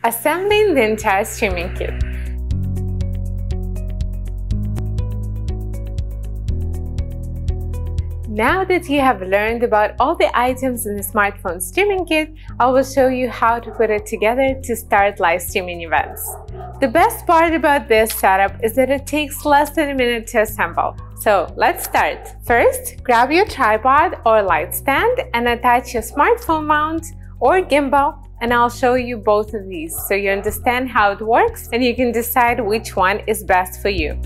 Assembling the entire streaming kit. Now that you have learned about all the items in the smartphone streaming kit, I will show you how to put it together to start live streaming events. The best part about this setup is that it takes less than a minute to assemble. So let's start. First, grab your tripod or light stand and attach your smartphone mount or gimbal, and I'll show you both of these so you understand how it works and you can decide which one is best for you.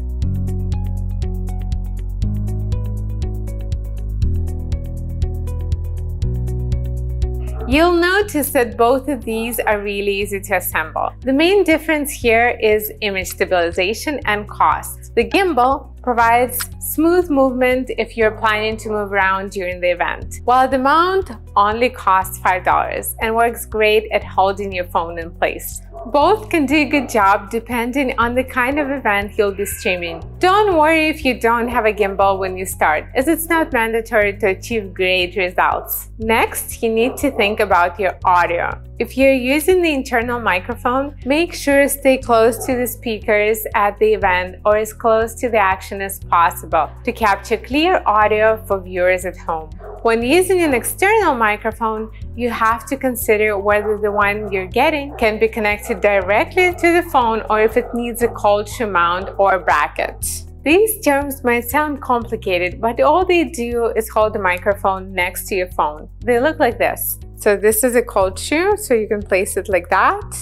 You'll notice that both of these are really easy to assemble. The main difference here is image stabilization and cost. The gimbal provides smooth movement if you're planning to move around during the event, while the mount only costs $5 and works great at holding your phone in place. Both can do a good job depending on the kind of event you'll be streaming. Don't worry if you don't have a gimbal when you start, as it's not mandatory to achieve great results. Next, you need to think about your audio. If you're using the internal microphone, make sure to stay close to the speakers at the event or as close to the action as possible to capture clear audio for viewers at home. When using an external microphone, you have to consider whether the one you're getting can be connected directly to the phone or if it needs a cold shoe mount or bracket. These terms might sound complicated, but all they do is hold the microphone next to your phone. They look like this. So this is a cold shoe, so you can place it like that.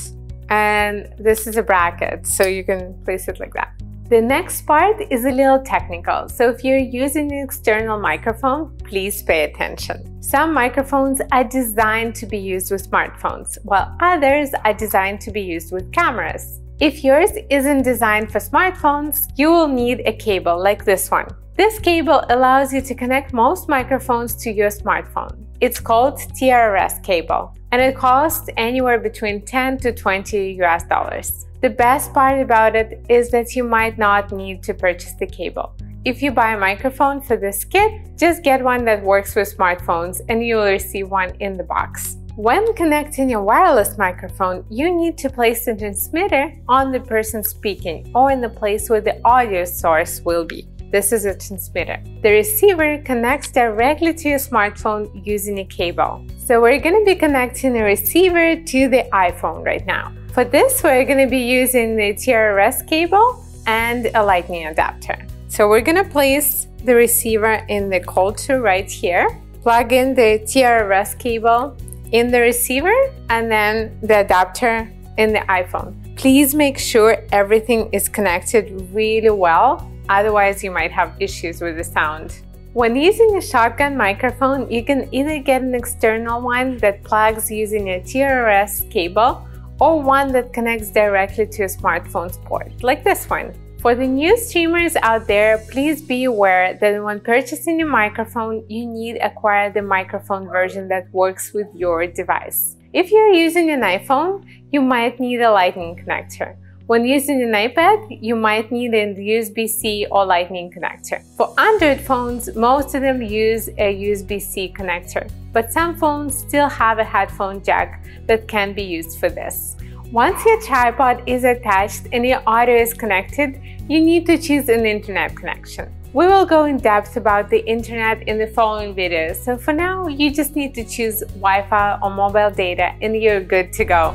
And this is a bracket, so you can place it like that. The next part is a little technical, so if you're using an external microphone, please pay attention. Some microphones are designed to be used with smartphones, while others are designed to be used with cameras. If yours isn't designed for smartphones, you will need a cable like this one. This cable allows you to connect most microphones to your smartphone. It's called TRS cable, and it costs anywhere between $10 to $20 US. The best part about it is that you might not need to purchase the cable. If you buy a microphone for this kit, just get one that works with smartphones and you will receive one in the box. When connecting your wireless microphone, you need to place the transmitter on the person speaking or in the place where the audio source will be. This is a transmitter. The receiver connects directly to your smartphone using a cable. So we're going to be connecting the receiver to the iPhone right now. For this, we're going to be using the TRS cable and a lightning adapter. So we're going to place the receiver in the cold shoe right here, plug in the TRS cable in the receiver, and then the adapter in the iPhone. Please make sure everything is connected really well, otherwise you might have issues with the sound. When using a shotgun microphone, you can either get an external one that plugs using a TRS cable or one that connects directly to a smartphone's port, like this one. For the new streamers out there, please be aware that when purchasing a microphone, you need to acquire the microphone version that works with your device. If you're using an iPhone, you might need a lightning connector. When using an iPad, you might need a USB-C or lightning connector. For Android phones, most of them use a USB-C connector, but some phones still have a headphone jack that can be used for this. Once your tripod is attached and your audio is connected, you need to choose an internet connection. We will go in depth about the internet in the following videos, so for now, you just need to choose Wi-Fi or mobile data and you're good to go.